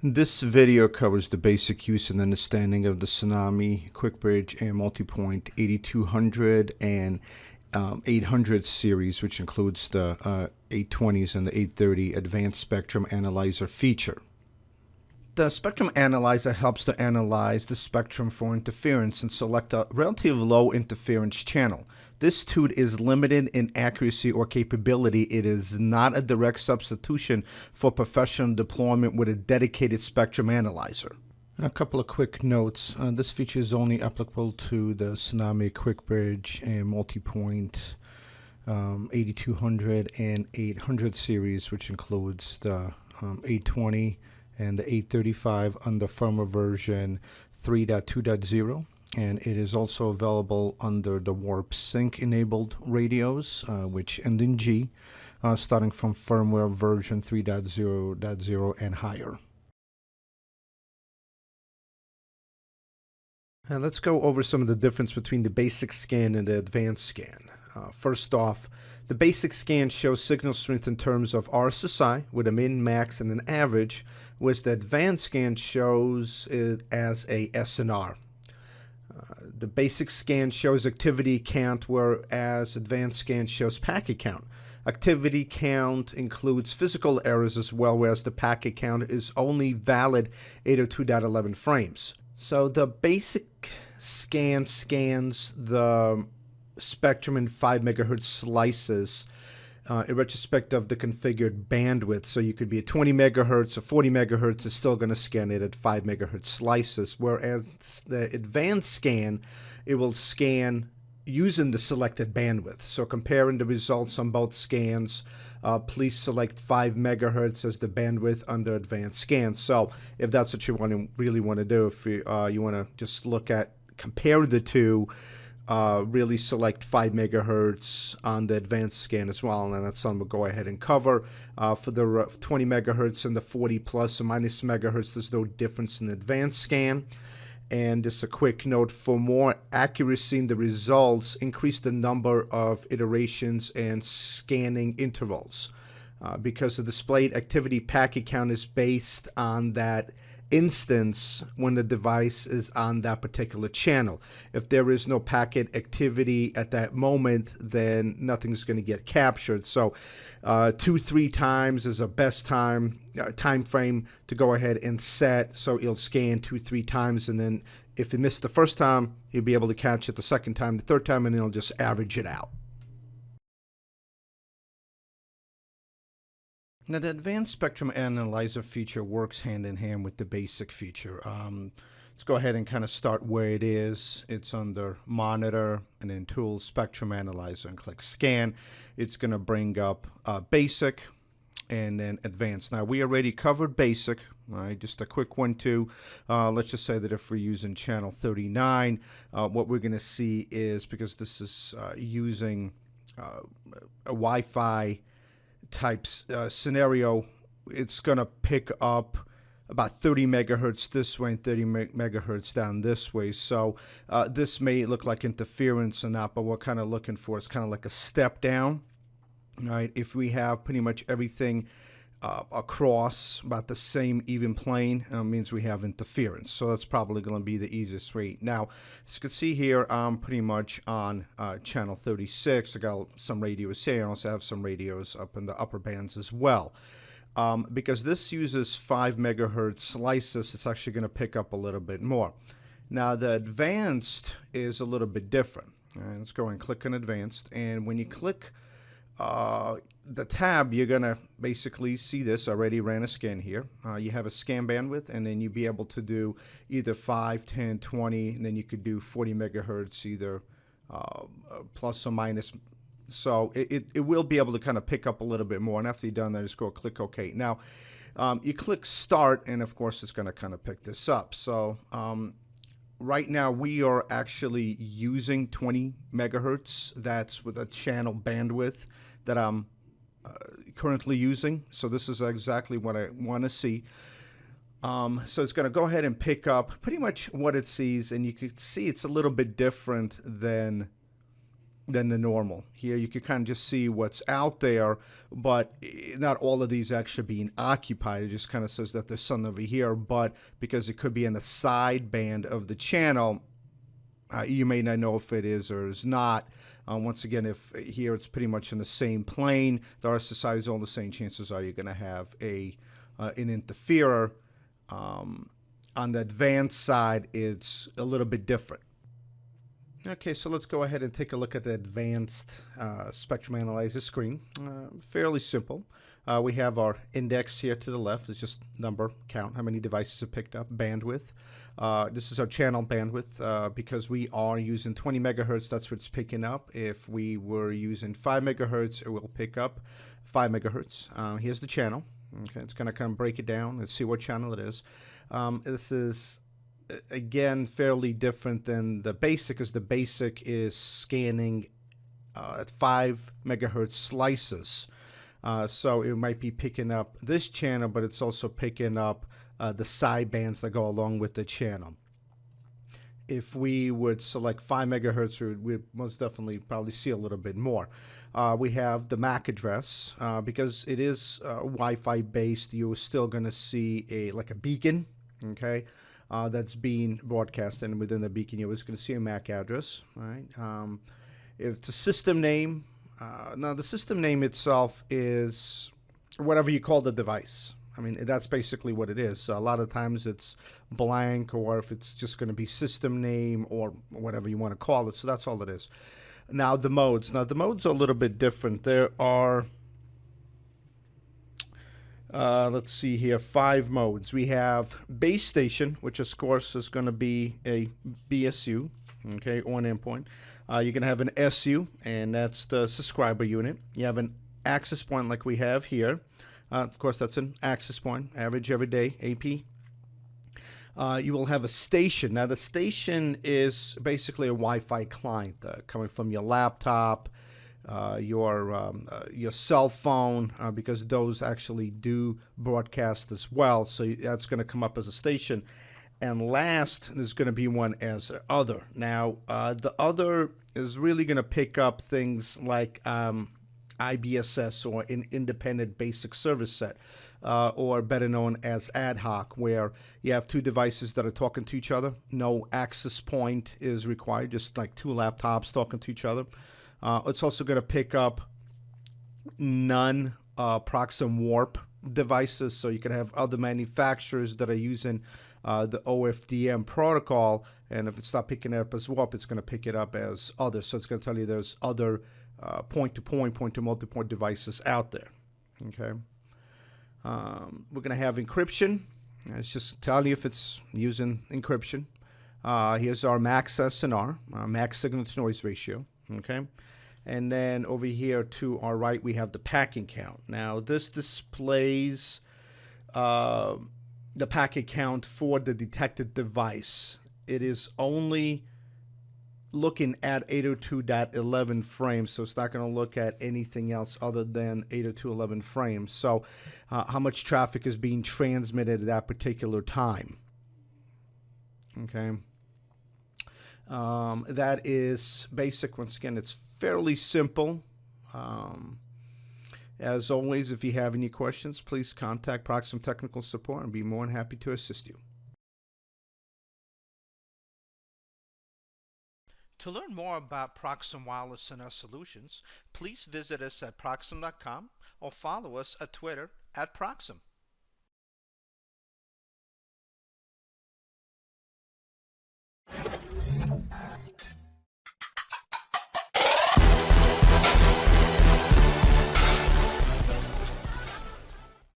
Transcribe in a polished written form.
This video covers the basic use and understanding of the Tsunami QB and multi-point 8200 and 800 series, which includes the 820s and the 830 Advanced Spectrum Analyzer feature. The spectrum analyzer helps to analyze the spectrum for interference and select a relatively low interference channel. This tool is limited in accuracy or capability. It is not a direct substitution for professional deployment with a dedicated spectrum analyzer. A couple of quick notes. This feature is only applicable to the Tsunami QB and multi-point 8200 and 800 series, which includes the 820 and the 835 under firmware version 3.2.0, and it is also available under the WORP Sync enabled radios, which end in G, starting from firmware version 3.0.0 and higher. And let's go over some of the difference between the basic scan and the advanced scan. First off, the basic scan shows signal strength in terms of RSSI with a min, max, and an average, whereas the advanced scan shows it as a SNR. The basic scan shows activity count, whereas advanced scan shows packet count. Activity count includes physical errors as well, whereas the packet count is only valid 802.11 frames. So the basic scan scans the spectrum in 5 megahertz slices in retrospect of the configured bandwidth. So you could be at 20 megahertz or 40 megahertz, is still going to scan it at 5 megahertz slices, whereas the advanced scan, it will scan using the selected bandwidth. So comparing the results on both scans, please select 5 megahertz as the bandwidth under advanced scan. So if that's what you really want to do, if you want to just compare the two, really select 5 megahertz on the advanced scan as well, and then that's something we'll go ahead and cover. For the 20 megahertz and the 40 plus or minus megahertz, there's no difference in the advanced scan. And just a quick note, for more accuracy in the results, increase the number of iterations and scanning intervals, because the displayed activity packet count is based on that instance when the device is on that particular channel. If there is no packet activity at that moment, then nothing's going to get captured. So 2-3 times is a best time frame to go ahead and set. So it'll scan 2-3 times, and then if it missed the first time, you'll be able to catch it the second time, the third time, and it'll just average it out. Now, the Advanced Spectrum Analyzer feature works hand in hand with the basic feature. Let's go ahead and kind of start where it is. It's under Monitor and then Tools, Spectrum Analyzer, and click Scan. It's going to bring up Basic and then Advanced. Now, we already covered Basic, right? Just a quick one too. Let's just say that if we're using channel 39, what we're going to see is, because this is using a Wi-Fi type scenario, it's going to pick up about 30 megahertz this way and 30 megahertz down this way. So this may look like interference or not, but what we're kind of looking for is kind of like a step down. Right? If we have pretty much everything across about the same even plane, means we have interference. So that's probably going to be the easiest way. Now, as you can see here, I'm pretty much on channel 36. I got some radios here. I also have some radios up in the upper bands as well. Because this uses 5 megahertz slices, it's actually going to pick up a little bit more. Now, the advanced is a little bit different. All right, let's go and click on advanced, and when you click the tab, you're going to basically see this. Already ran a scan here. You have a scan bandwidth, and then you'll be able to do either 5, 10, 20, and then you could do 40 megahertz, either plus or minus. So it will be able to kind of pick up a little bit more. And after you're done, just go click OK. Now, you click Start, and of course, it's going to kind of pick this up. So right now, we are actually using 20 megahertz. That's with a channel bandwidth that I'm currently using. So this is exactly what I want to see. So it's going to go ahead and pick up pretty much what it sees. And you can see it's a little bit different than than the normal. Here you can kind of just see what's out there, but not all of these actually being occupied. It just kind of says that there's some over here, but because it could be in the sideband of the channel, you may not know if it is or is not. Once again, if here it's pretty much in the same plane, the RSSI is all the same, chances are you're going to have an interferer. On the advanced side, it's a little bit different. Okay, so let's go ahead and take a look at the advanced spectrum analyzer screen. Fairly simple. We have our index here to the left. It's just number, count, how many devices are picked up, bandwidth. This is our channel bandwidth. Because we are using 20 megahertz, that's what it's picking up. If we were using 5 megahertz, it will pick up 5 megahertz. Here's the channel. Okay, it's going to kind of break it down. Let's see what channel it is. This is again fairly different than the basic, because the basic is scanning at 5 megahertz slices, so it might be picking up this channel, but it's also picking up the sidebands that go along with the channel. If we would select 5 megahertz, we'd most definitely probably see a little bit more. We have the MAC address. Because it is Wi-Fi based, you're still going to see like a beacon, okay, that's being broadcast, and within the beacon you're always going to see a MAC address. All right. If it's a system name, now the system name itself is whatever you call the device. I mean, that's basically what it is. So a lot of times it's blank, or if it's just going to be system name or whatever you want to call it. So that's all it is. Now the modes. Now the modes are a little bit different. There are, let's see here, 5 modes. We have base station, which of course is going to be a BSU, okay, or an endpoint. You're going to have an SU, and that's the subscriber unit. You have an access point like we have here. Of course, that's an access point, average everyday AP. You will have a station. Now, the station is basically a Wi-Fi client coming from your laptop, your cell phone, because those actually do broadcast as well. So that's going to come up as a station. And last, there's going to be one as other. Now, the other is really going to pick up things like IBSS, or an independent basic service set, or better known as ad hoc, where you have 2 devices that are talking to each other. No access point is required, just like 2 laptops talking to each other. It's also going to pick up non-Proxim WORP devices, so you can have other manufacturers that are using the OFDM protocol, and if it's not picking it up as WORP, it's going to pick it up as other. So it's going to tell you there's other point-to-point, point-to-multipoint devices out there. Okay. We're going to have encryption. It's just telling you if it's using encryption. Here's our max SNR, max signal-to-noise ratio. Okay. And then over here to our right, we have the packet count. Now, this displays the packet count for the detected device. It is only looking at 802.11 frames, so it's not going to look at anything else other than 802.11 frames. So how much traffic is being transmitted at that particular time. Okay. That is basic. Once again, it's fairly simple. As always, if you have any questions, please contact Proxim Technical Support and be more than happy to assist you. To learn more about Proxim Wireless and our solutions, please visit us at proxim.com or follow us at Twitter @Proxim.